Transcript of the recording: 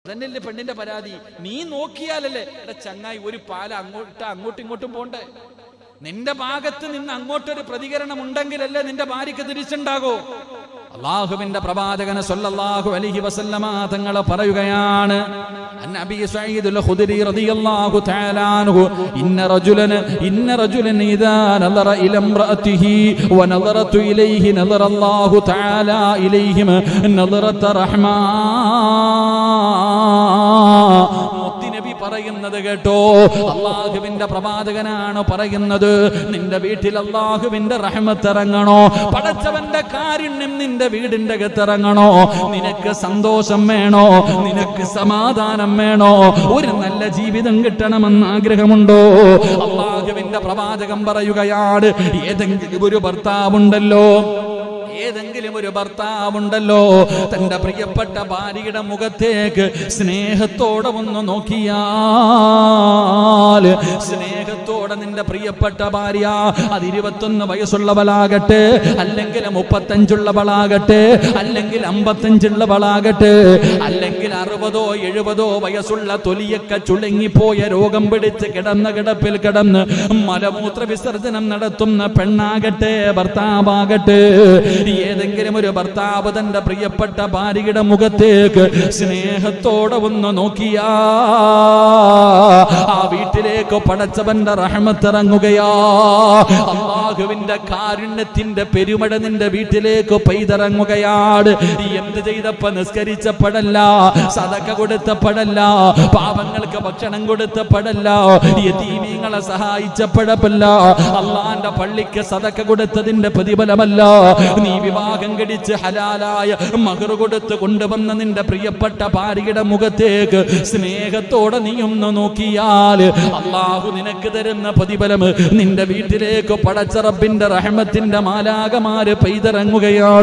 അതന്നെയല്ലേ പെണ്ണിന്റെ പരാതി. നീ നോക്കിയാലല്ലേ ചങ്ങായി ഒരു പാല അങ്ങോട്ടും ഇങ്ങോട്ടും പോണ്ടേ. നിന്റെ ഭാഗത്ത് നിന്ന് അങ്ങോട്ടൊരു പ്രതികരണം ഉണ്ടെങ്കിലല്ലേ നിന്റെ ഭാര്യക്ക് തിരിച്ചുണ്ടാകൂ. അല്ലാഹുവിന്റെ പ്രവാചകൻ സല്ലല്ലാഹു അലൈഹി വസല്ലമ തങ്ങൾ പറയുകയാണ്, അന്നബി സഈദുൽ ഖുദരി റളിയല്ലാഹു തആല അൻഹു ഇന്ന റജുലൻ ഇദാ നദറ ഇലാ ഇംറഅതിഹി വ നദറതു ഇലൈഹി നദറല്ലാഹു തആല ഇലൈഹിം നദറത റഹ്മാ. നബി പറയുന്നത് കേട്ടോ, അല്ലാഹുവിന്റെ പ്രവാചകനാണ് പറയുന്നത്. നിന്റെ വീട്ടിൽ അല്ലാഹുവിന്റെ റഹ്മത്ത് ഇറങ്ങണോ, പടച്ചവന്റെ കാരുണ്യം നിന്റെ വീടിന്റെ അകത്തിറങ്ങണോ, നിനക്ക് സന്തോഷം വേണോ, നിനക്ക് സമാധാനം വേണോ, ഒരു നല്ല ജീവിതം കിട്ടണമെന്ന് ആഗ്രഹമുണ്ടോ? അല്ലാഹുവിന്റെ പ്രവാചകൻ പറയുകയാണ്, ഏതെങ്കിലും ഒരു ഭർത്താവുണ്ടല്ലോ തന്റെ പ്രിയപ്പെട്ട ഭാര്യയുടെ മുഖത്തേക്ക് സ്നേഹത്തോടെ ഒന്ന് നോക്കിയാൽ, സ്നേഹത്തോടെ നിന്റെ പ്രിയപ്പെട്ട ഭാര്യ അത് 21 വയസ്സുള്ളവളാകട്ടെ, അല്ലെങ്കിൽ 35 അല്ലെങ്കിൽ 55 അല്ലെങ്കിൽ 60 70 വയസ്സുള്ള തൊലിയൊക്കെ ചുളുങ്ങിപ്പോയ രോഗം പിടിച്ച് കിടപ്പിൽ കിടന്ന് മലമൂത്ര വിസർജനം നടത്തുന്ന പെണ്ണാകട്ടെ ഭർത്താവാകട്ടെ, ഏതെങ്കിലും ഒരു ഭർത്താവ് തന്റെ പ്രിയപ്പെട്ട ഭാര്യയുടെ മുഖത്തേക്ക് സ്നേഹത്തോടെ ഒന്ന് നോക്കിയാ ആ വീട്ടിലേക്ക് പടച്ചവന്റെ റഹ്മത്ത് ഇറങ്ങുകയാ. അല്ലാഹുവിന്റെ കാരുണ്യത്തിന്റെ പെരുമഴ നിന്റെ വീട്ടിലേക്ക് പെയ്തിറങ്ങുകയാണ്. എന്ത് ചെയ്തപ്പോ? നിസ്കരിച്ചപ്പോഴല്ല, സദഖ കൊടുത്തപ്പോഴല്ല, പാവങ്ങൾക്ക് ഭക്ഷണം കൊടുത്തപ്പോഴല്ല, യതീമീങ്ങളെ സഹായിച്ചപ്പോഴല്ല, അള്ളാന്റെ പള്ളിക്ക് സദഖ കൊടുത്തതിന്റെ പ്രതിഫലമല്ല, നീ വിവാഹം കഴിച്ച് ഹലാലായ മഹർ കൊടുത്ത് കൊണ്ടുവന്ന നിന്റെ പ്രിയപ്പെട്ട ഭാര്യയുടെ മുഖത്തേക്ക് സ്നേഹത്തോടെ നീ ഒന്ന് നോക്കിയാൽ അല്ലാഹു നിനക്ക് തരുന്ന പ്രതിഫലം നിന്റെ വീട്ടിലേക്ക് പടച്ച റബ്ബിന്റെ റഹ്മത്തിന്റെ മാലാകമാര് പെയ്തിറങ്ങുകയാണ്.